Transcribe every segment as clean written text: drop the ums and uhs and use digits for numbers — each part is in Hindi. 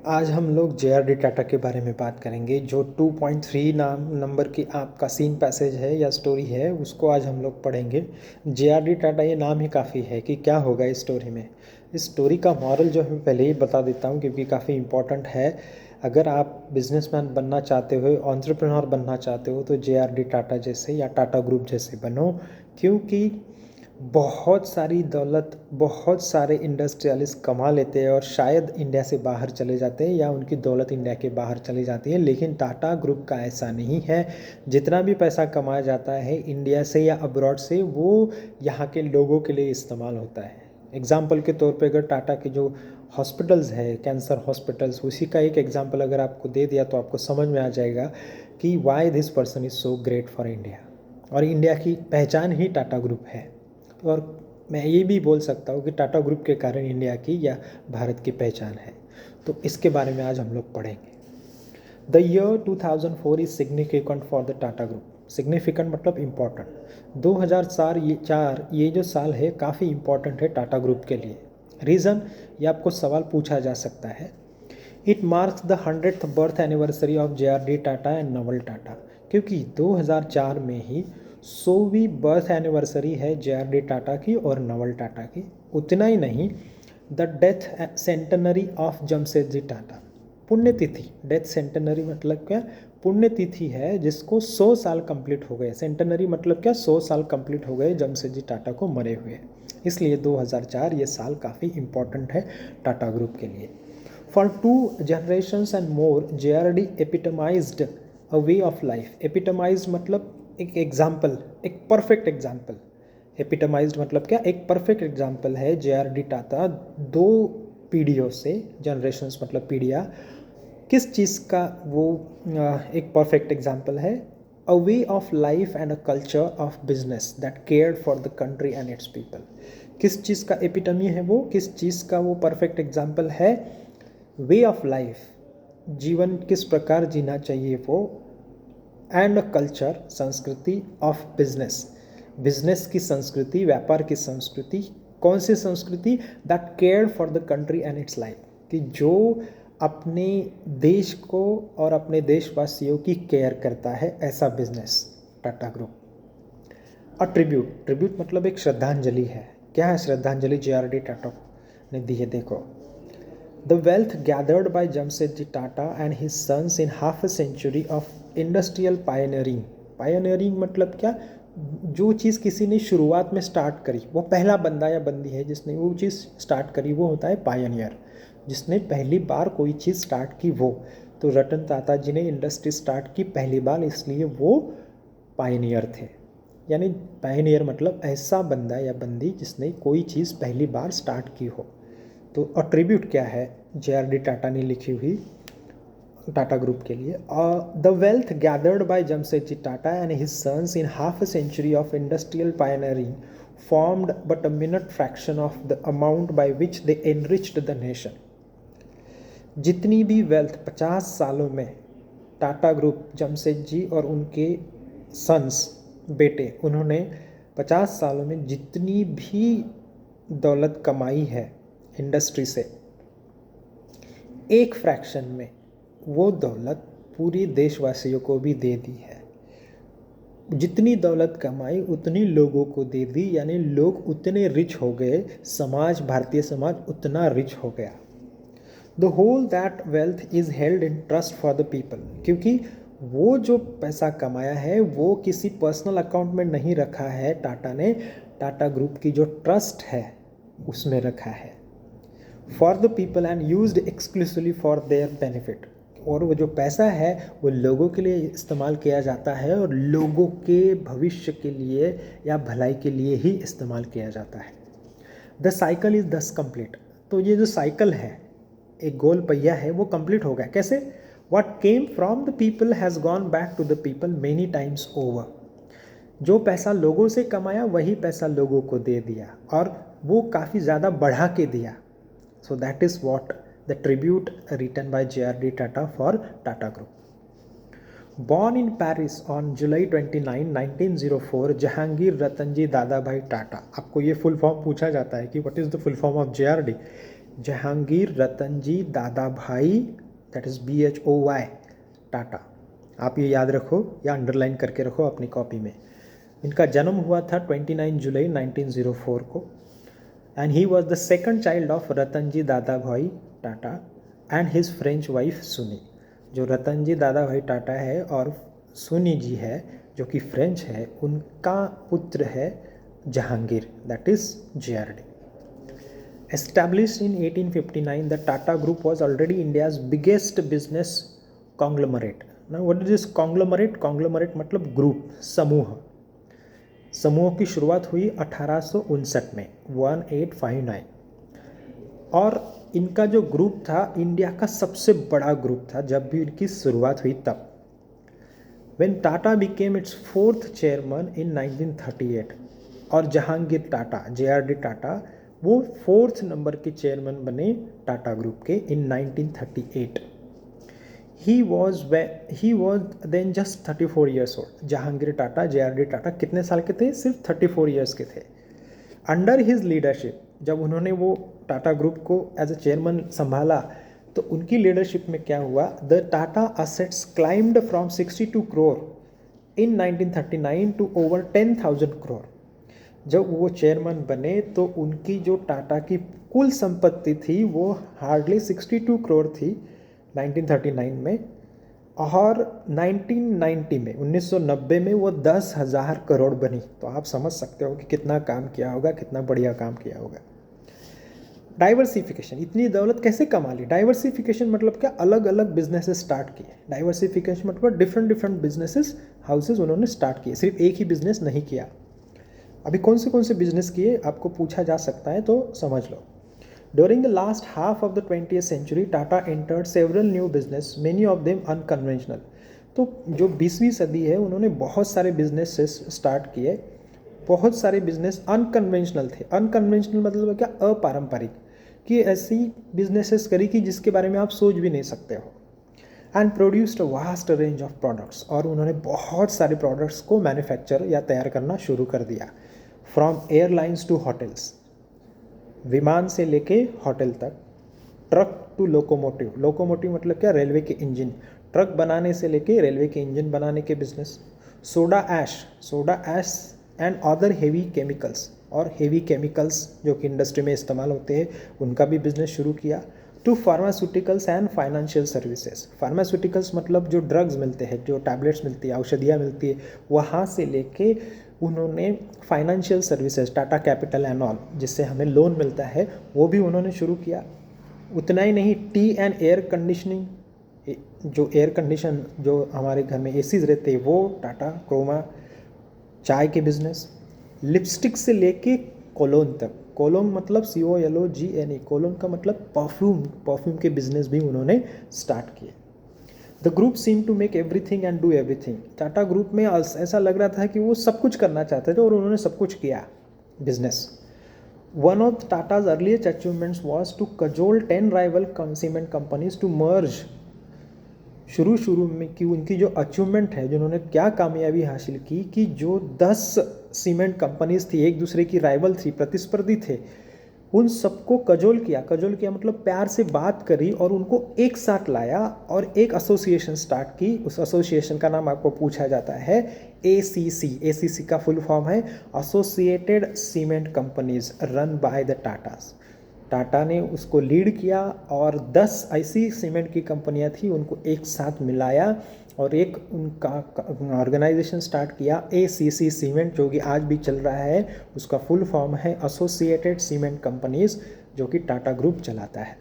आज हम लोग JRD टाटा के बारे में बात करेंगे। जो 2.3 नंबर की आपका सीन पैसेज है या स्टोरी है, उसको आज हम लोग पढ़ेंगे। JRD टाटा, ये नाम ही काफ़ी है कि क्या होगा इस स्टोरी में। इस स्टोरी का मॉरल जो है पहले ही बता देता हूँ क्योंकि काफ़ी इंपॉर्टेंट है। अगर आप बिजनेसमैन बनना चाहते हो, एंटरप्रेन्योर बनना चाहते हो, तो JRD टाटा जैसे या टाटा ग्रुप जैसे बनो, क्योंकि बहुत सारी दौलत बहुत सारे इंडस्ट्रियलिस्ट कमा लेते हैं और शायद इंडिया से बाहर चले जाते हैं या उनकी दौलत इंडिया के बाहर चली जाती है। लेकिन टाटा ग्रुप का ऐसा नहीं है। जितना भी पैसा कमाया जाता है इंडिया से या अब्रॉड से, वो यहाँ के लोगों के लिए इस्तेमाल होता है। एग्जाम्पल के तौर पे अगर टाटा के जो हॉस्पिटल्स है, कैंसर हॉस्पिटल्स, उसी का एक एग्जाम्पल अगर आपको दे दिया तो आपको समझ में आ जाएगा कि why this person is so great for India. और इंडिया की पहचान ही टाटा ग्रुप है। और मैं ये भी बोल सकता हूँ कि टाटा ग्रुप के कारण इंडिया की या भारत की पहचान है। तो इसके बारे में आज हम लोग पढ़ेंगे। The year 2004 is significant for the Tata group. Significant मतलब इम्पॉर्टेंट। 2004 ये जो साल है काफ़ी इम्पॉर्टेंट है टाटा ग्रुप के लिए। रीज़न, ये आपको सवाल पूछा जा सकता है। It marks the 100th birth anniversary of JRD Tata and Naval Tata, क्योंकि 2004 में ही 100वीं बर्थ एनिवर्सरी है JRD टाटा की और नवल टाटा की। उतना ही नहीं, the death centenary of Jamshedji Tata, पुण्यतिथि। डेथ सेंटनरी मतलब क्या? पुण्यतिथि है जिसको 100 साल कंप्लीट हो गए। सेंटनरी मतलब क्या? 100 साल कंप्लीट हो गए जमशेदजी टाटा को मरे हुए। इसलिए 2004 ये साल काफ़ी इम्पोर्टेंट है टाटा ग्रुप के लिए। For 2 generations and more, JRD epitomized a way of life. Epitomized मतलब एक एग्जाम्पल, एक परफेक्ट एग्जाम्पल। एपिटमाइज्ड मतलब क्या? एक परफेक्ट एग्जाम्पल है JRD टाटा। 2 पीढ़ियों से, जनरेशन्स मतलब पीढ़ियाँ, किस चीज़ का वो एक परफेक्ट एग्जाम्पल है? A way of life and a culture of business that cared for the country and its people. किस चीज़ का एपिटमी है वो? किस चीज़ का वो परफेक्ट एग्जाम्पल है? वे ऑफ लाइफ, जीवन किस प्रकार जीना चाहिए वो, एंड कल्चर, संस्कृति ऑफ बिजनेस, बिजनेस की संस्कृति, व्यापार की संस्कृति। कौन सी संस्कृति? That care for the country and it's life, कि जो अपने देश को और अपने देशवासियों की केयर करता है, ऐसा बिजनेस टाटा ग्रुप। और ट्रिब्यूट, ट्रिब्यूट मतलब एक श्रद्धांजलि है। क्या है श्रद्धांजलि JRD टाटा ने दी है? देखो, the wealth gathered by Jamsetji Tata and his sons in half a century of industrial pioneering. Pioneering मतलब क्या? जो चीज़ किसी ने शुरुआत में स्टार्ट करी, वो पहला बंदा या बंदी है जिसने वो चीज़ स्टार्ट करी, वो होता है पायनियर। जिसने पहली बार कोई चीज़ स्टार्ट की वो। तो रतन टाटा जी ने इंडस्ट्री स्टार्ट की पहली बार, इसलिए वो पायनियर थे। यानी पायनियर मतलब ऐसा बंदा या बंदी जिसने कोई चीज़ पहली बार स्टार्ट की हो। तो अट्रीब्यूट क्या है JRD टाटा ने लिखी हुई टाटा ग्रुप के लिए? The wealth gathered by Jamshedji Tata and his sons in half a century of industrial pioneering formed but a minute fraction of the amount by which they enriched the nation. जितनी भी वेल्थ 50 सालों में टाटा ग्रुप, जमशेदजी और उनके सन्स, बेटे, उन्होंने 50 सालों में जितनी भी दौलत कमाई है इंडस्ट्री से, एक फ्रैक्शन में वो दौलत पूरी देशवासियों को भी दे दी है। जितनी दौलत कमाई उतनी लोगों को दे दी, यानी लोग उतने रिच हो गए, समाज, भारतीय समाज उतना रिच हो गया। The whole that wealth is held in trust for the people, क्योंकि वो जो पैसा कमाया है वो किसी पर्सनल अकाउंट में नहीं रखा है टाटा ने, टाटा ग्रुप की जो ट्रस्ट है उसमें रखा है। For the people and used exclusively for their benefit. और वो जो पैसा है वो लोगों के लिए इस्तेमाल किया जाता है और लोगों के भविष्य के लिए या भलाई के लिए ही इस्तेमाल किया जाता है। द साइकिल इज दस कंप्लीट। तो ये जो साइकिल है, एक गोल पहिया है, वो कंप्लीट हो गया। कैसे? What came from the people has gone back to the people many times over. जो पैसा लोगों से कमाया वही पैसा लोगों को दे दिया, और वो काफ़ी ज़्यादा बढ़ा के दिया। So that is what the tribute written by JRD Tata for Tata Group. Born in Paris on July 29, 1904, Jahangir Ratanji Dadabhai Tata. आपको ये फुल फॉर्म पूछा जाता है कि what is the full form of JRD? Jahangir Ratanji Dadabhai, that is BHOY Tata. आप ये याद रखो या अंडरलाइन करके रखो अपनी कॉपी में। इनका जन्म हुआ था 29 जुलाई 1904 को, and he was the second child of Ratanji Dadabhai Tata and his French wife सुनी। जो रतनजी दादाभाई टाटा है और सुनी जी है जो कि फ्रेंच है, उनका पुत्र है Jahangir, that is JRD। Established in 1859, the Tata Group was already India's biggest business conglomerate. Now, what is this conglomerate? Conglomerate मतलब ग्रुप, समूह। समूह की शुरुआत हुई 1859 में, 1859, और इनका जो ग्रुप था इंडिया का सबसे बड़ा ग्रुप था जब भी इनकी शुरुआत हुई तब। When Tata became its fourth chairman in 1938, और जहांगीर टाटा, JRD टाटा, वो 4th नंबर के चेयरमैन बने टाटा ग्रुप के in 1938। He was then just 34 years old. Jehangir Tata, JRD Tata कितने साल के थे? सिर्फ 34 ईयर्स के थे। अंडर हिज लीडरशिप, जब उन्होंने वो टाटा ग्रुप को एज ए चेयरमैन संभाला तो उनकी लीडरशिप में क्या हुआ? The Tata assets climbed from 62 crore in 1939 to over 10,000 crore. जब वो चेयरमैन बने तो उनकी जो टाटा की कुल संपत्ति थी वो हार्डली 62 करोड़ थी 1939 में, और 1990 में 1990 में वो 10,000 करोड़ बनी। तो आप समझ सकते हो कि कितना काम किया होगा, कितना बढ़िया काम किया होगा। डाइवर्सिफिकेशन, इतनी दौलत कैसे कमा ली? डाइवर्सिफिकेशन मतलब क्या? अलग अलग बिजनेसेस स्टार्ट किए। डाइवर्सिफिकेशन मतलब डिफरेंट बिजनेसेस हाउसेज उन्होंने स्टार्ट किए, सिर्फ एक ही बिजनेस नहीं किया। अभी कौन से बिजनेस किए आपको पूछा जा सकता है, तो समझ लो। During the last half of the 20th century Tata entered several new business, many of them unconventional. तो जो 20वीं सदी है उन्होंने बहुत सारे बिजनेस स्टार्ट किए। बहुत सारे बिजनेस अनकन्वेंशनल थे। अनकन्वेंशनल मतलब क्या? अपारंपरिक, कि ऐसी बिजनेसेस करी कि जिसके बारे में आप सोच भी नहीं सकते हो। And produced a vast range of products, और उन्होंने बहुत सारे प्रोडक्ट्स को मैन्युफैक्चर या तैयार करना शुरू कर दिया। फ्रॉम एयरलाइंस टू होटल्स, विमान से लेके होटल तक। ट्रक टू लोकोमोटिव, लोकोमोटिव मतलब क्या? रेलवे के इंजन। ट्रक बनाने से लेके रेलवे के इंजन बनाने के business. Soda ash and other heavy chemicals, और हेवी केमिकल्स जो कि इंडस्ट्री में इस्तेमाल होते हैं उनका भी बिजनेस शुरू किया। To pharmaceuticals and financial services, pharmaceuticals मतलब जो ड्रग्स मिलते हैं, जो टैबलेट्स मिलती है, औषधियाँ मिलती है, वहाँ से लेके उन्होंने financial services, Tata capital and all, जिससे हमें लोन मिलता है, वो भी उन्होंने शुरू किया। उतना ही नहीं, टी एंड एयर कंडीशनिंग, जो एयर कंडीशन जो हमारे घर में एसीज रहते हैं वो टाटा क्रोमा। चाय के बिजनेस, लिपस्टिक से लेके कोलोन तक। कोलोन मतलब COLOGNE, कोलोन का मतलब परफ्यूम के बिजनेस भी उन्होंने स्टार्ट किए। The group seem to make everything and do everything. Tata group में ऐसा लग रहा था कि वो सब कुछ करना चाहते थे और उन्होंने सब कुछ किया business. One of Tata's earliest achievements was to cajole 10 rival cement companies to merge. शुरू में कि उनकी जो अचीवमेंट है, जिन्होंने क्या कामयाबी हासिल की कि जो 10 सीमेंट कंपनीज थी, एक दूसरे की राइवल थी, प्रतिस्पर्धी थे, उन सबको कजोल किया मतलब प्यार से बात करी और उनको एक साथ लाया और एक एसोसिएशन स्टार्ट की। उस एसोसिएशन का नाम आपको पूछा जाता है ACC का फुल फॉर्म है associated cement companies run by the Tatas. Tata ने उसको लीड किया और 10 ऐसी सीमेंट की कंपनियां थी, उनको एक साथ मिलाया और एक उनका ऑर्गेनाइजेशन स्टार्ट किया ACC सीमेंट, जो कि आज भी चल रहा है। उसका फुल फॉर्म है एसोसिएटेड सीमेंट कंपनीज, जो कि टाटा ग्रुप चलाता है।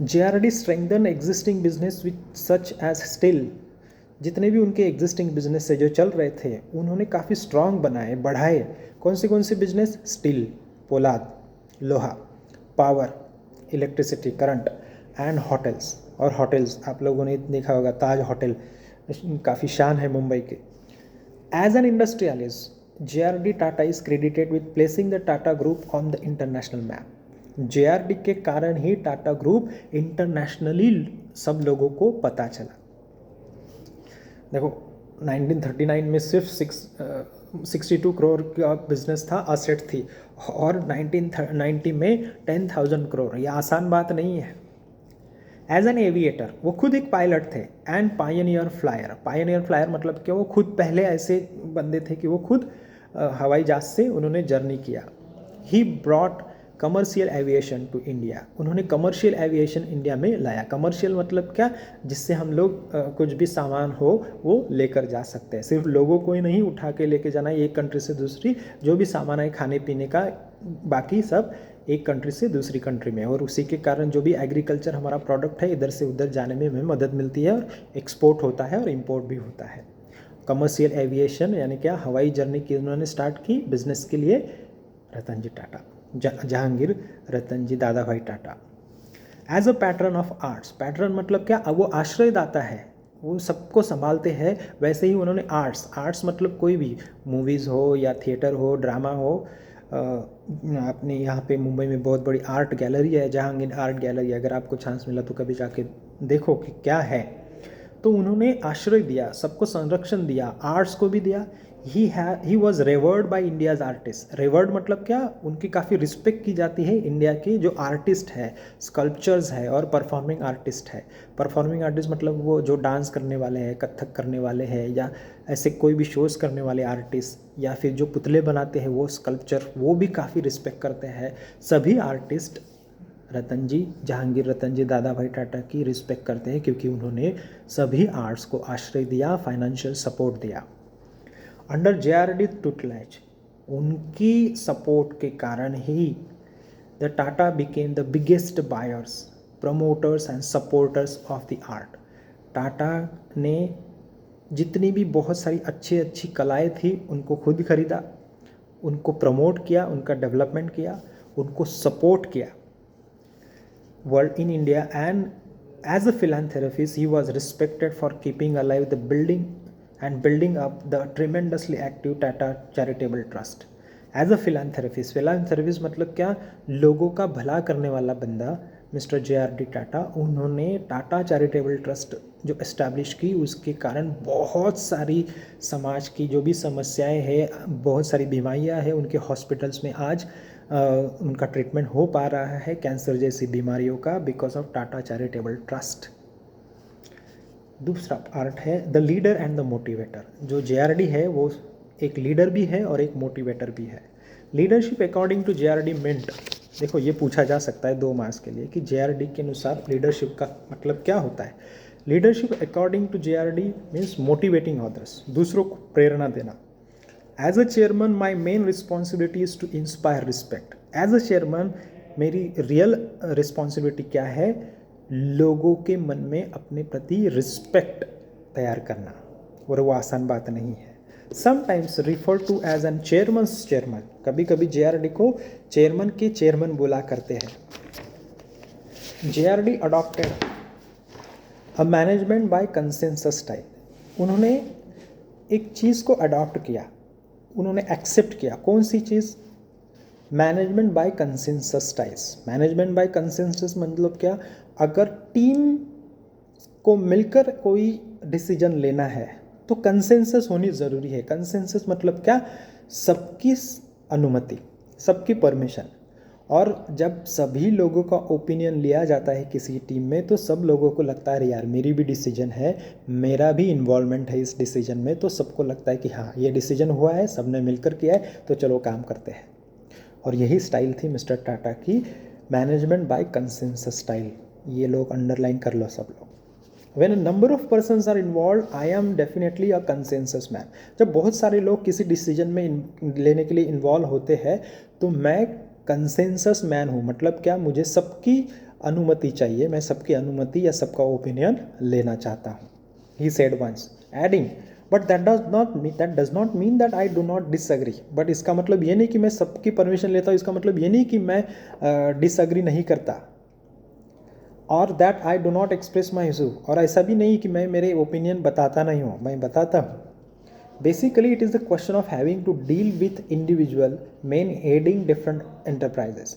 JRD strengthen existing business with such as steel. जितने भी उनके एग्जिस्टिंग बिजनेस से जो चल रहे थे उन्होंने काफ़ी स्ट्रॉन्ग बनाए, बढ़ाए। कौन से बिजनेस? स्टील, पोलाद, लोहा, power, electricity, current and hotels. और होटल्स आप लोगों ने देखा होगा, ताज होटल काफ़ी शान है मुंबई के। As an industrialist JRD Tata is credited with placing the Tata group on the international map. JRD के कारण ही टाटा ग्रुप इंटरनेशनली सब लोगों को पता चला। देखो 1939 में सिर्फ 62 करोड़ का बिजनेस था, असेट थी, और 1990 में 10,000 करोड़। ये आसान बात नहीं है। एज एन एविएटर, वो खुद एक पायलट थे, and Pioneer flyer. Pioneer flyer मतलब क्या, वो खुद पहले ऐसे बंदे थे कि वो खुद हवाई जहाज से उन्होंने जर्नी किया। He brought commercial aviation to India, उन्होंने कमर्शियल एविएशन इंडिया में लाया। कमर्शियल मतलब क्या, जिससे हम लोग कुछ भी सामान हो वो लेकर जा सकते हैं। सिर्फ लोगों को ही नहीं उठा के लेके जाना है एक कंट्री से दूसरी, जो भी सामान है खाने पीने का, बाकी सब एक कंट्री से दूसरी कंट्री में। और उसी के कारण जो भी एग्रीकल्चर हमारा प्रोडक्ट है इधर से उधर जाने में हमें मदद मिलती है, और एक्सपोर्ट होता है और इम्पोर्ट भी होता है। कमर्शियल एविएशन यानी क्या, हवाई जर्नी की उन्होंने स्टार्ट की बिजनेस के लिए, रतन जी Tata, Jahangir Ratan ji Dadabhai Tata. As a patron of arts, patron मतलब क्या, वो आश्रयदाता है, वो सबको संभालते हैं। वैसे ही उन्होंने आर्ट्स मतलब कोई भी मूवीज़ हो या थिएटर हो, ड्रामा हो, अपने यहाँ पे मुंबई में बहुत बड़ी आर्ट गैलरी है, जहांगीर आर्ट गैलरी। अगर आपको चांस मिला तो कभी जाके देखो कि क्या है। तो उन्होंने आश्रय दिया, सबको संरक्षण दिया, आर्ट्स को भी दिया। He was reward by India's artist. Reward मतलब क्या, उनकी काफ़ी रिस्पेक्ट की जाती है इंडिया के जो आर्टिस्ट है, स्कल्पचर्स है और परफॉर्मिंग आर्टिस्ट है। परफॉर्मिंग आर्टिस्ट मतलब वो जो डांस करने वाले हैं, कथक करने वाले हैं, या ऐसे कोई भी शोज़ करने वाले आर्टिस्ट, या फिर जो पुतले बनाते हैं वो स्कल्पचर, वो भी काफ़ी रिस्पेक्ट करते हैं। सभी आर्टिस्ट रतन जी, जहांगीर रतन जी दादा भाई टाटा की रिस्पेक्ट करते हैं, क्योंकि उन्होंने सभी आर्ट्स को आश्रय दिया, फाइनेंशियल सपोर्ट दिया। अंडर JRD टुटलेज, उनकी सपोर्ट के कारण ही the Tata became the biggest buyers, promoters and supporters of the art. Tata ने जितनी भी बहुत सारी अच्छी कलाएं थी उनको खुद खरीदा, उनको प्रमोट किया, उनका डेवलपमेंट किया, उनको सपोर्ट किया world in India. And as a philanthropist he was respected for keeping alive the building up the tremendously active Tata Charitable Trust. As a philanthropist मतलब क्या, लोगों का भला करने वाला बंदा मिस्टर JRD टाटा, उन्होंने टाटा चैरिटेबल ट्रस्ट जो इस्टेब्लिश की, उसके कारण बहुत सारी समाज की जो भी समस्याएं हैं, बहुत सारी बीमारियां हैं, उनके हॉस्पिटल्स में आज उनका ट्रीटमेंट हो पा रहा है, कैंसर जैसी बीमारियों का, because of Tata charitable trust. दूसरा पार्ट है the leader and the motivator. जो JRD है वो एक लीडर भी है और एक मोटिवेटर भी है। Leadership according to JRD mint, देखो ये पूछा जा सकता है 2 मार्क्स के लिए कि JRD के अनुसार लीडरशिप का मतलब क्या होता है। Leadership according to JRD means motivating others, दूसरों को प्रेरणा देना। As a chairman my main responsibility is to inspire respect. As a chairman मेरी रियल रिस्पॉन्सिबिलिटी क्या है, लोगों के मन में अपने प्रति रिस्पेक्ट तैयार करना, और वो आसान बात नहीं है। Sometimes refer to as an chairman's chairman, कभी कभी JRD को चेयरमैन के चेयरमैन बोला करते हैं। JRD adopted a management by consensus style. उन्होंने एक चीज़ को अडॉप्ट किया, उन्होंने एक्सेप्ट किया। कौन सी चीज़, management by consensus styles. Management by consensus मतलब क्या, अगर टीम को मिलकर कोई डिसीजन लेना है तो कंसेंसस होनी ज़रूरी है। कंसेंसस मतलब क्या, सबकी अनुमति, सबकी परमिशन। और जब सभी लोगों का ओपिनियन लिया जाता है किसी टीम में, तो सब लोगों को लगता है यार मेरी भी डिसीजन है, मेरा भी इन्वॉल्वमेंट है इस डिसीजन में, तो सबको लगता है कि हाँ ये डिसीजन हुआ है, सबने मिलकर किया है, तो चलो काम करते हैं। और यही स्टाइल थी मिस्टर टाटा की, मैनेजमेंट बाय कंसेंसस स्टाइल। ये लोग अंडरलाइन कर लो सब लोग। When a number of persons are involved, I am definitely a consensus man. जब बहुत सारे लोग किसी डिसीजन में लेने के लिए इन्वॉल्व होते हैं तो मैं कंसेंसस मैन हूँ। मतलब क्या, मुझे सबकी अनुमति चाहिए, मैं सबकी अनुमति या सबका ओपिनियन लेना चाहता हूँ। He said once, adding, but that does not mean that I do not disagree. But इसका मतलब ये नहीं कि मैं सबकी परमिशन लेता हूँ, इसका मतलब ये नहीं कि मैं डिसएग्री नहीं करता, और that I do not express my view, और ऐसा भी नहीं कि मैं मेरे ओपिनियन बताता नहीं हूँ, मैं बताता हूँ। Basically it is the question of having to deal with individual men heading different enterprises.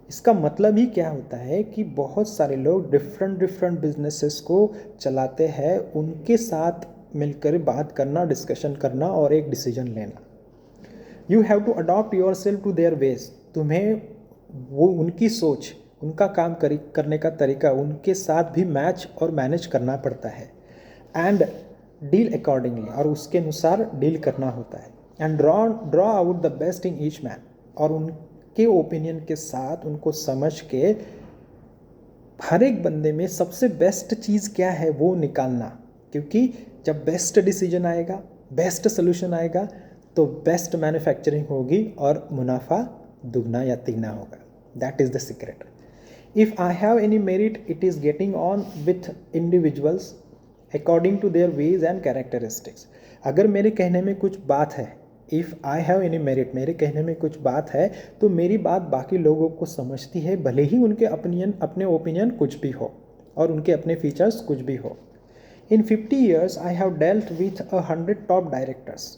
इसका मतलब ही क्या होता है कि बहुत सारे लोग डिफरेंट बिजनेसेस को चलाते हैं, उनके साथ मिलकर बात करना, डिस्कशन करना और एक डिसीजन लेना। You have to adopt yourself to their ways. तुम्हें वो उनकी सोच, उनका काम करने का तरीका उनके साथ भी मैच और मैनेज करना पड़ता है। एंड डील अकॉर्डिंगली, और उसके अनुसार डील करना होता है। And draw out the best in each man, और उनके ओपिनियन के साथ उनको समझ के हर एक बंदे में सबसे बेस्ट चीज़ क्या है वो निकालना, क्योंकि जब बेस्ट डिसीजन आएगा, बेस्ट सोल्यूशन आएगा, तो बेस्ट मैन्युफैक्चरिंग होगी और मुनाफा दुगना या तिगना होगा। That is the secret. If I have any merit, it is getting on with individuals according to their ways and characteristics. अगर मेरे कहने में कुछ बात है, if I have any merit, मेरे कहने में कुछ बात है, तो मेरी बात बाकी लोगों को समझती है, भले ही उनके अपने ओपिनियन कुछ भी हो और उनके अपने फीचर्स कुछ भी हो। इन 50 years I have dealt with 100 top directors.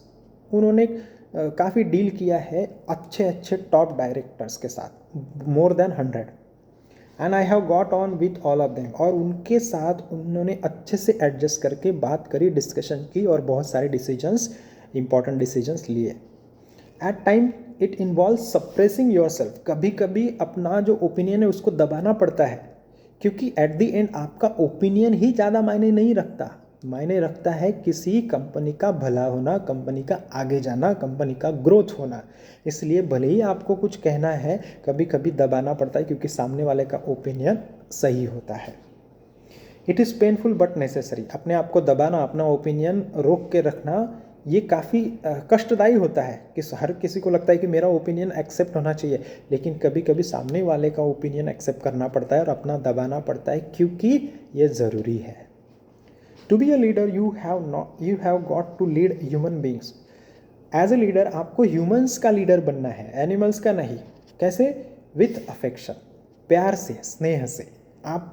उन्होंने काफ़ी डील किया है अच्छे अच्छे टॉप डायरेक्टर्स के साथ, more than 100। And I have got on with all of them, और उनके साथ उन्होंने अच्छे से एडजस्ट करके बात करी, डिस्कशन की और बहुत सारे डिसीजंस, इंपॉर्टेंट डिसीजंस लिए। At time it involve suppressing yourself. कभी कभी अपना जो ओपिनियन है उसको दबाना पड़ता है, क्योंकि एट द एंड आपका ओपिनियन ही ज़्यादा मायने नहीं रखता। मायने रखता है किसी कंपनी का भला होना, कंपनी का आगे जाना, कंपनी का ग्रोथ होना। इसलिए भले ही आपको कुछ कहना है, कभी कभी दबाना पड़ता है, क्योंकि सामने वाले का ओपिनियन सही होता है। It is painful but necessary. अपने आप को दबाना, अपना ओपिनियन रोक के रखना, ये काफ़ी कष्टदायी होता है कि हर किसी को लगता है कि मेरा ओपिनियन एक्सेप्ट होना चाहिए, लेकिन कभी कभी सामने वाले का ओपिनियन एक्सेप्ट करना पड़ता है और अपना दबाना पड़ता है, क्योंकि ये ज़रूरी है। To be a leader you have got to lead human beings. As a leader आपको ह्यूमंस का लीडर बनना है, एनिमल्स का नहीं। कैसे? विथ अफेक्शन, प्यार से, स्नेह से। आप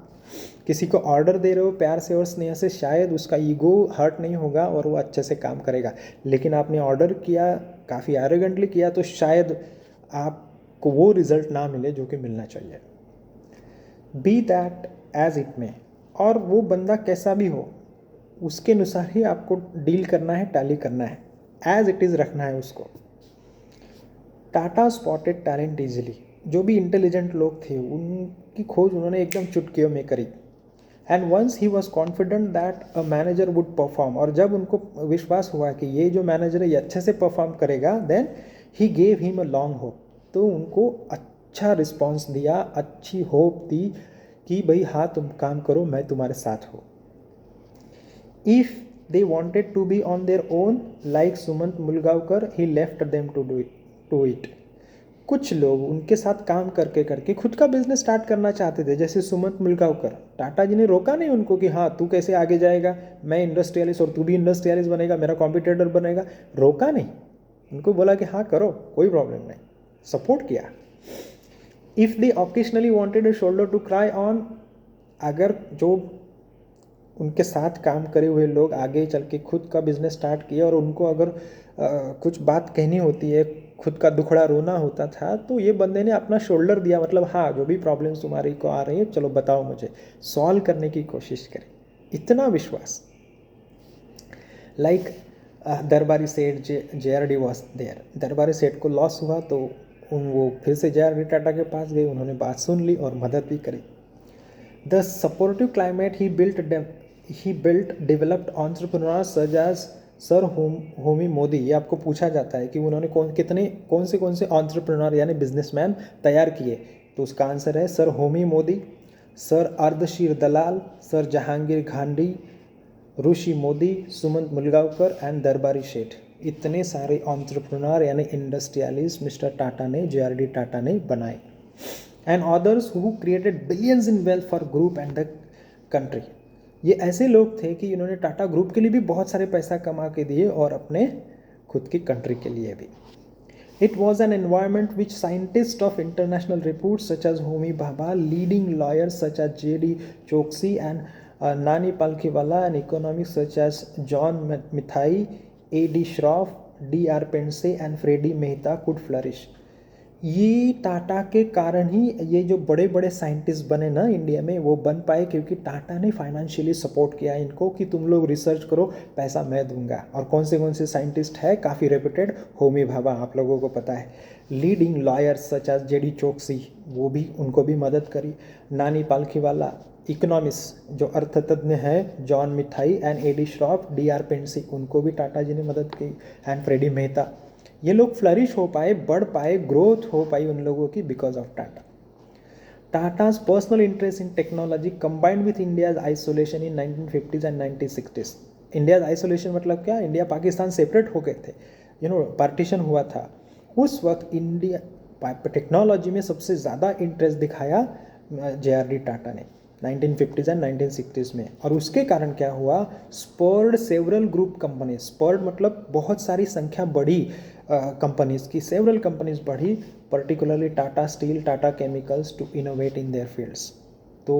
किसी को ऑर्डर दे रहे हो प्यार से और स्नेह से, शायद उसका ईगो हर्ट नहीं होगा और वो अच्छे से काम करेगा। लेकिन आपने ऑर्डर किया, काफ़ी एरोगेंटली किया, तो शायद आपको वो रिजल्ट ना मिले जो कि मिलना चाहिए। बी दैट एज इट में, और वो बंदा कैसा भी हो उसके अनुसार ही आपको डील करना है, टैली करना है, एज इट इज़ रखना है उसको। Tata spotted talent easily. जो भी इंटेलिजेंट लोग थे उनकी खोज उन्होंने एकदम चुटकियों में करी। And once he was confident that a manager would perform, और जब उनको विश्वास हुआ कि ये जो मैनेजर है ये अच्छे से परफॉर्म करेगा, then he gave him a long hope. तो उनको अच्छा रिस्पॉन्स दिया, अच्छी होप दी कि भाई हाँ तुम काम करो, मैं तुम्हारे साथ हूँ। If they wanted to be on their own like Sumant Mulgaonkar, he left them to it। कुछ लोग उनके साथ काम करके करके खुद का बिजनेस स्टार्ट करना चाहते थे, जैसे सुमंत मुलगांवकर। टाटा जी ने रोका नहीं उनको कि हाँ तू कैसे आगे जाएगा, मैं इंडस्ट्रियलिस्ट और तू भी इंडस्ट्रियलिस्ट बनेगा, मेरा कॉम्पिटिटर बनेगा। रोका नहीं, उनको बोला कि हाँ करो, कोई प्रॉब्लम नहीं, सपोर्ट किया। If they occasionally wanted a shoulder to cry on, अगर जो उनके साथ काम करे हुए लोग आगे चल के खुद का बिजनेस स्टार्ट किया और उनको अगर कुछ बात कहनी होती है, खुद का दुखड़ा रोना होता था, तो ये बंदे ने अपना शोल्डर दिया, मतलब हाँ जो भी प्रॉब्लम्स तुम्हारी को आ रही है चलो बताओ मुझे, सॉल्व करने की कोशिश करें। इतना विश्वास। लाइक दरबारी सेठ JRD वॉज देयर। दरबारी सेठ को लॉस हुआ तो वो फिर से JRD टाटा के पास गए, उन्होंने बात सुन ली और मदद भी करी। The supportive climate he built developed entrepreneurs such as sir Homi Modi. ये आपको पूछा जाता है कि उन्होंने कौन से एंटरप्रेन्योर यानी बिजनेसमैन तैयार किए, तो उसका आंसर है sir Homi Mody, sir Ardeshir Dalal, sir Jehangir Ghandy, Rishi Mody, Sumant Mulgaonkar and Darbari Seth. इतने सारे एंटरप्रेन्योर यानी इंडस्ट्रियलिस्ट मिस्टर टाटा ने, JRD टाटा ने बनाए। And others who created billions in wealth for group and the country. ये ऐसे लोग थे कि इन्होंने टाटा ग्रुप के लिए भी बहुत सारे पैसा कमा के दिए और अपने खुद की कंट्री के लिए भी। It was an environment which scientist of international repute such as Homi Bhabha, leading lawyers such as JD Choksi and Nani Palkhivala, and economics such as John Mathai, AD Shroff, DR Pendse and Freddie Mehta could flourish. ये टाटा के कारण ही ये जो बड़े बड़े साइंटिस्ट बने ना इंडिया में, वो बन पाए क्योंकि टाटा ने फाइनेंशियली सपोर्ट किया इनको कि तुम लोग रिसर्च करो, पैसा मैं दूंगा। और कौन से साइंटिस्ट है काफ़ी रेपुटेड, होमी भाभा आप लोगों को पता है। Leading lawyers such as JD Choksi, वो भी, उनको भी मदद करी। नानी पालखीवाला, इकोनॉमिस्ट जो अर्थतज्ञ है, John Mathai and AD Shroff, D R Pendse, उनको भी टाटा जी ने मदद की, एंड फ्रेडी मेहता। ये लोग फ्लरिश हो पाए, बढ़ पाए, ग्रोथ हो पाई उन लोगों की because of Tata. Tata's personal interest in technology combined with India's isolation in 1950s and 1960s। India's isolation मतलब क्या, इंडिया पाकिस्तान सेपरेट हो गए थे, पार्टीशन हुआ था। उस वक्त इंडिया टेक्नोलॉजी में सबसे ज़्यादा इंटरेस्ट दिखाया JRD टाटा ने 1950s एंड 1960s में। और उसके कारण क्या हुआ, spurred several group company, spurred मतलब बहुत सारी संख्या बढ़ी कंपनीज की, सेवरल कंपनीज बढ़ी, particularly Tata Steel, Tata Chemicals to innovate in their fields. तो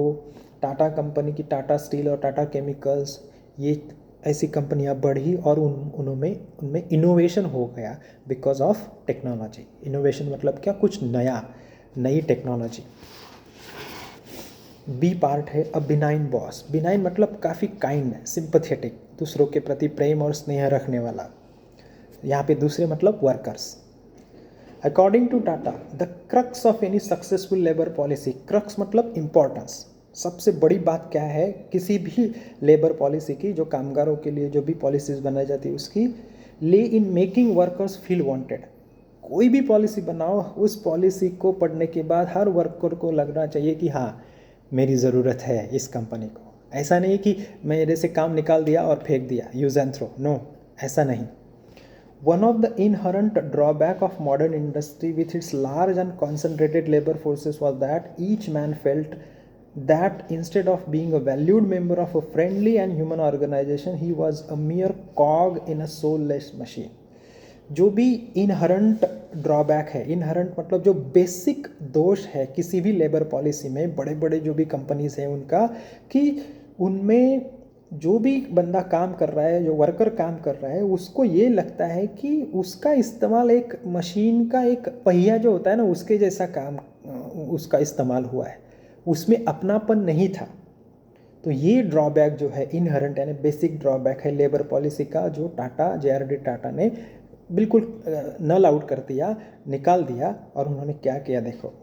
टाटा कंपनी की, टाटा स्टील और टाटा केमिकल्स, ये ऐसी कंपनियां बढ़ी और उनमें इनोवेशन हो गया बिकॉज ऑफ टेक्नोलॉजी। इनोवेशन मतलब क्या, कुछ नया, नई टेक्नोलॉजी। बी पार्ट है अ बिनाइन बॉस। बिनाइन मतलब काफ़ी काइंड, सिंपथेटिक, दूसरों के प्रति प्रेम और स्नेह रखने वाला। यहाँ पे दूसरे मतलब workers. According to Tata the crux of any successful labour policy, crux मतलब इम्पोर्टेंस, सबसे बड़ी बात क्या है किसी भी लेबर पॉलिसी की, जो कामगारों के लिए जो भी पॉलिसीज बनाई जाती है उसकी, ले in making workers feel wanted. कोई भी पॉलिसी बनाओ, उस पॉलिसी को पढ़ने के बाद हर वर्कर को लगना चाहिए कि हाँ मेरी ज़रूरत है इस कंपनी को। ऐसा नहीं कि मेरे से काम निकाल दिया और फेंक दिया, यूज़ एंड थ्रो, नो, ऐसा नहीं। One of the inherent drawback of modern industry with its large and concentrated labor forces was that each man felt that instead of being a valued member of a friendly and human organization, he was a mere cog in a soulless machine। जो भी इनहरेंट ड्रॉबैक है, इनहरेंट मतलब जो बेसिक दोष है किसी भी लेबर पॉलिसी में, बड़े बड़े जो भी कंपनीज हैं उनका, कि उनमें जो भी बंदा काम कर रहा है, जो वर्कर काम कर रहा है, उसको ये लगता है कि उसका इस्तेमाल एक मशीन का एक पहिया जो होता है ना, उसके जैसा काम उसका इस्तेमाल हुआ है, उसमें अपनापन नहीं था। तो ये ड्रॉबैक जो है इनहरेंट यानी बेसिक ड्रॉबैक है लेबर पॉलिसी का, जो टाटा, JRD टाटा ने बिल्कुल नल आउट कर दिया, निकाल दिया। और उन्होंने क्या किया देखो,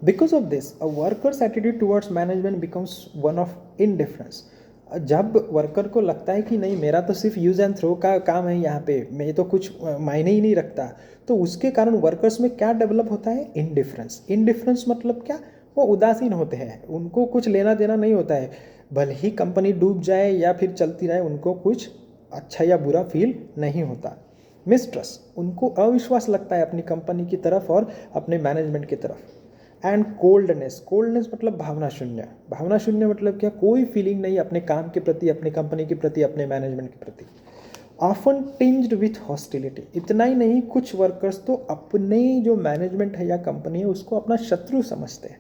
because of this a workers attitude towards management becomes one of indifference. जब वर्कर को लगता है कि नहीं मेरा तो सिर्फ यूज़ एंड थ्रो का काम है यहाँ पे, मैं तो कुछ मायने ही नहीं रखता, तो उसके कारण वर्कर्स में क्या डेवलप होता है, इनडिफरेंस। इनडिफरेंस मतलब क्या, वो उदासीन होते हैं, उनको कुछ लेना देना नहीं होता है, भले ही कंपनी डूब जाए या फिर चलती रहे, उनको कुछ अच्छा या बुरा फील नहीं होता। मिसट्रस्ट, उनको अविश्वास लगता है अपनी कंपनी की तरफ और अपने मैनेजमेंट की तरफ। एंड कोल्डनेस, कोल्डनेस मतलब भावना शून्य। भावना शून्य मतलब क्या, कोई फीलिंग नहीं अपने काम के प्रति, अपनी कंपनी के प्रति, अपने मैनेजमेंट के प्रति। Often tinged with hostility. इतना ही नहीं, कुछ वर्कर्स तो अपने जो मैनेजमेंट है या कंपनी है उसको अपना शत्रु समझते हैं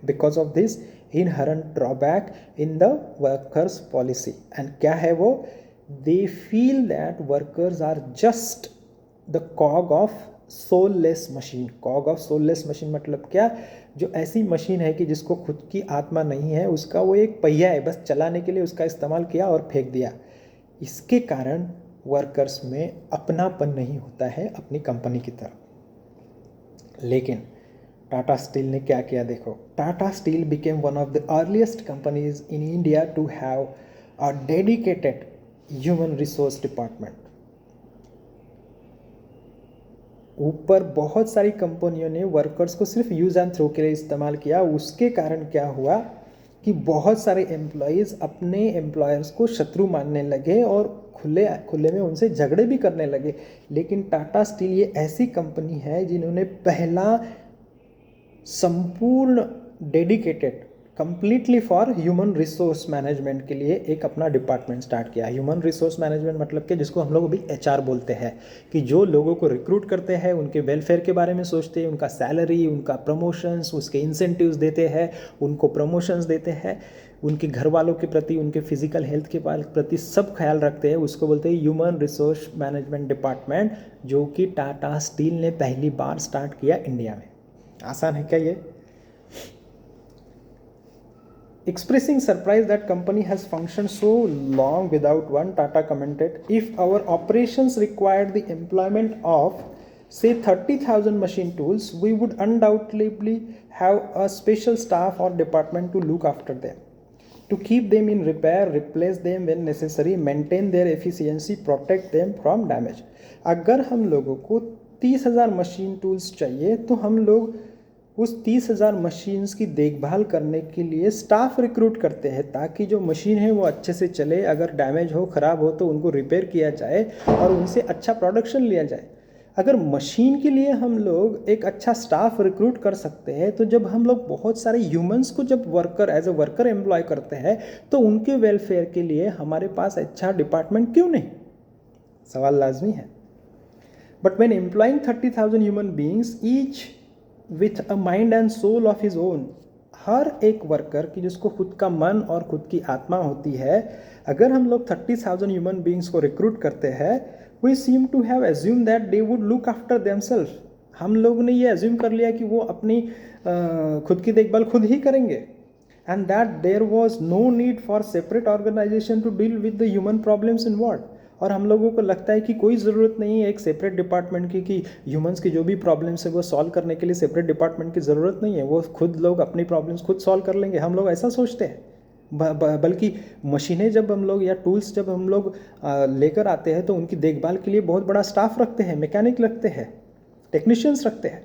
because of this inherent drawback in the workers policy. And क्या है वो, they feel that workers are just the cog of soulless machine. Cog of soulless machine मतलब क्या, जो ऐसी मशीन है कि जिसको खुद की आत्मा नहीं है, उसका वो एक पहिया है, बस चलाने के लिए उसका इस्तेमाल किया और फेंक दिया। इसके कारण वर्कर्स में अपनापन नहीं होता है अपनी कंपनी की तरफ। लेकिन टाटा स्टील ने क्या किया देखो, Tata Steel became one of the earliest companies in India to have a dedicated human resource department. ऊपर बहुत सारी कंपनियों ने वर्कर्स को सिर्फ यूज़ एंड थ्रो के लिए इस्तेमाल किया। उसके कारण क्या हुआ कि बहुत सारे एम्प्लॉयज़ अपने एम्प्लॉयर्स को शत्रु मानने लगे और खुले में उनसे झगड़े भी करने लगे। लेकिन टाटा स्टील ये ऐसी कंपनी है जिन्होंने पहला संपूर्ण dedicated completely for human resource management के लिए एक अपना डिपार्टमेंट स्टार्ट किया। ह्यूमन रिसोर्स मैनेजमेंट मतलब कि जिसको हम लोग अभी HR बोलते हैं, कि जो लोगों को रिक्रूट करते हैं, उनके वेलफेयर के बारे में सोचते हैं, उनका सैलरी, उनका प्रमोशंस, उसके इंसेंटिव्स देते हैं, उनको प्रमोशंस देते हैं, उनके घर वालों के प्रति, उनके फिजिकल हेल्थ के प्रति सब ख्याल रखते हैं, उसको बोलते हैं ह्यूमन रिसोर्स मैनेजमेंट डिपार्टमेंट, जो कि टाटा स्टील ने पहली बार स्टार्ट किया इंडिया में। आसान है क्या ये? Expressing surprise that company has functioned so long without one, Tata commented, if our operations required the employment of say 30,000 machine tools, we would undoubtedly have a special staff or department to look after them, to keep them in repair, replace them when necessary, maintain their efficiency, protect them from damage. अगर हम लोगों को 30,000 मशीन टूल्स चाहिए तो हम लोग उस 30,000 मशीन्स की देखभाल करने के लिए स्टाफ रिक्रूट करते हैं, ताकि जो मशीन है वो अच्छे से चले, अगर डैमेज हो, ख़राब हो तो उनको रिपेयर किया जाए और उनसे अच्छा प्रोडक्शन लिया जाए। अगर मशीन के लिए हम लोग एक अच्छा स्टाफ रिक्रूट कर सकते हैं, तो जब हम लोग बहुत सारे ह्यूमंस को जब worker as a worker employ करते हैं, तो उनके वेलफेयर के लिए हमारे पास अच्छा डिपार्टमेंट क्यों नहीं? सवाल लाजमी है। But when employing 30,000 human beings each with a mind and soul of his own, हर एक वर्कर की जिसको खुद का मन और खुद की आत्मा होती है, अगर हम लोग 30,000 ह्यूमन बींग्स को रिक्रूट करते हैं, we seem to have assume that they would look after themselves. हम लोग ने ये एज्यूम कर लिया कि वो अपनी खुद की देखभाल खुद ही करेंगे, and that there was no need for separate organisation to deal with the human problems involve. और हम लोगों को लगता है कि कोई ज़रूरत नहीं है एक सेपरेट डिपार्टमेंट की, कि ह्यूमंस की जो भी प्रॉब्लम्स है वो सॉल्व करने के लिए सेपरेट डिपार्टमेंट की ज़रूरत नहीं है, वो खुद लोग अपनी प्रॉब्लम्स खुद सॉल्व कर लेंगे। हम लोग ऐसा सोचते हैं। बल्कि मशीनें जब हम लोग या टूल्स जब हम लोग लेकर आते हैं, तो उनकी देखभाल के लिए बहुत बड़ा स्टाफ रखते हैं, मैकेनिक रखते हैं, टेक्नीशियंस रखते हैं।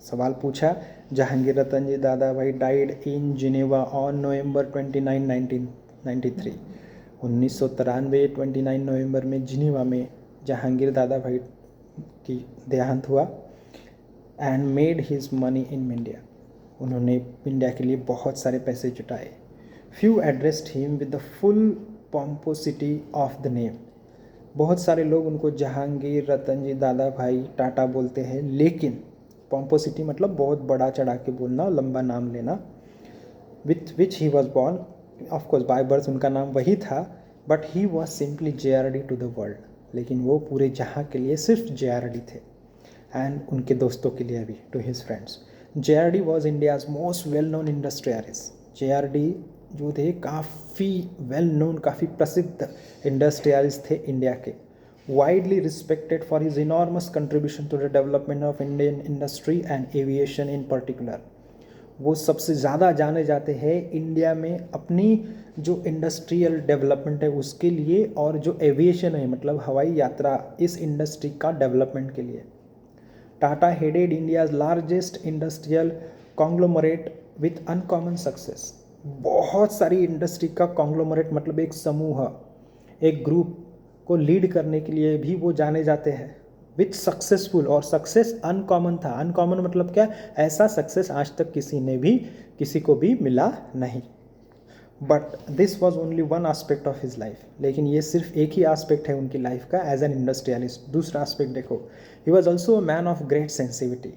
सवाल पूछा, Jehangir Ratan ji Dadabhai died in Geneva on November 29, 1993। 1993 29 नवंबर में जिनेवा में जहांगीर दादाभाई की देहांत हुआ। And made his money in India, उन्होंने इंडिया के लिए बहुत सारे पैसे जुटाए। Few addressed him with the full pomposity of the name, बहुत सारे लोग उनको जहांगीर रतन जी दादाभाई टाटा बोलते हैं, लेकिन पॉम्पोसिटी मतलब बहुत बड़ा चढ़ा के बोलना, लंबा नाम लेना। With which he was born, of course by birth उनका नाम वही था, but he was simply JRD to the world, लेकिन वो पूरे जहाँ के लिए सिर्फ JRD थे, एंड उनके दोस्तों के लिए भी, to his friends. JRD was India's most well known industrialist. JRD जो थे काफ़ी वेल नोन, काफ़ी प्रसिद्ध इंडस्ट्रियलिस्ट थे इंडिया के, widely respected for his enormous contribution to the development of Indian industry and aviation in particular. वो सबसे ज़्यादा जाने जाते हैं इंडिया में अपनी जो इंडस्ट्रियल डेवलपमेंट है उसके लिए, और जो एविएशन है मतलब हवाई यात्रा, इस इंडस्ट्री का डेवलपमेंट के लिए। Tata headed India's largest industrial conglomerate with uncommon success. बहुत सारी इंडस्ट्री का कॉन्ग्लोमरेट मतलब एक समूह, एक ग्रुप को लीड करने के लिए भी वो जाने जाते हैं, विथ सक्सेसफुल, और सक्सेस अनकॉमन था। अनकॉमन मतलब क्या? ऐसा सक्सेस आज तक किसी को भी मिला नहीं। But this was only one aspect of his life, लेकिन ये सिर्फ एक ही आस्पेक्ट है उनकी लाइफ का एज एन इंडस्ट्रियलिस्ट। दूसरा आस्पेक्ट देखो, ही was also a man of great sensitivity.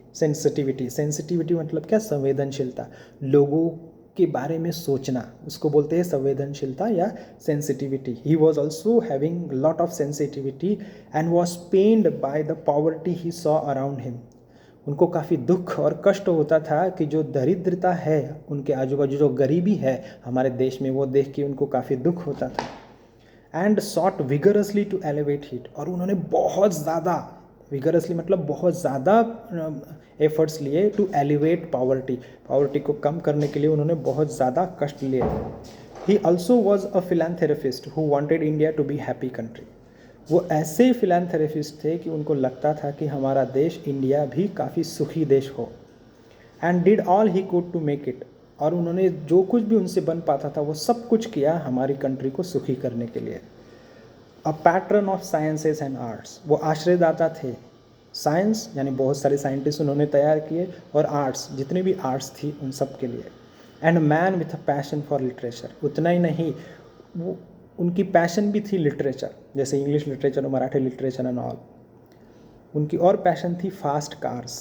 Sensitivity मतलब क्या? संवेदनशीलता, लोगों के बारे में सोचना, उसको बोलते हैं संवेदनशीलता या sensitivity. He was also having lot of sensitivity and was pained by the poverty he saw around him. उनको काफ़ी दुख और कष्ट होता था कि जो दरिद्रता है उनके आजू बाजू, जो गरीबी है हमारे देश में, वो देख के उनको काफ़ी दुख होता था। And sought vigorously to elevate it, और उन्होंने बहुत ज़्यादा, विगरसली मतलब बहुत ज़्यादा एफर्ट्स लिए टू एलिवेट पॉवर्टी को कम करने के लिए उन्होंने बहुत ज़्यादा कष्ट लिए। He also was a philanthropist who wanted India to be happy country. वो ऐसे फिलैंथेरेपिस्ट थे कि उनको लगता था कि हमारा देश इंडिया भी काफ़ी सुखी देश हो। And did all he could to make it, और उन्होंने जो कुछ भी उनसे बन पाता था वो सब कुछ किया हमारी कंट्री को सुखी करने के लिए। A patron of sciences and arts, वो आश्रयदाता थे। साइंस यानी बहुत सारे साइंटिस्ट उन्होंने तैयार किए, और आर्ट्स, जितनी भी आर्ट्स थी उन सब के लिए। And man with a passion for literature, उतना ही नहीं, वो उनकी पैशन भी थी लिटरेचर, जैसे इंग्लिश लिटरेचर और मराठी लिटरेचर एंड ऑल। उनकी और पैशन थी फास्ट कार्स,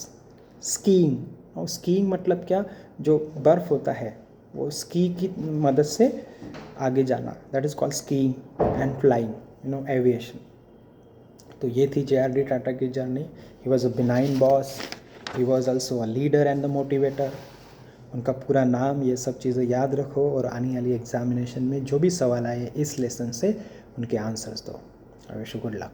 स्कीइंग। और स्कीइंग मतलब क्या? जो बर्फ़ होता है, वो स्की की मदद से आगे जाना, that is called skiing and flying, aviation. तो ये थी जे.आर.डी. टाटा की journey. He was a benign boss, he was also a leader and the motivator. उनका पूरा नाम, ये सब चीज़ें याद रखो और आने वाली एग्जामिनेशन में जो भी सवाल आए इस लेसन से उनके आंसर्स दो। I wish you good luck.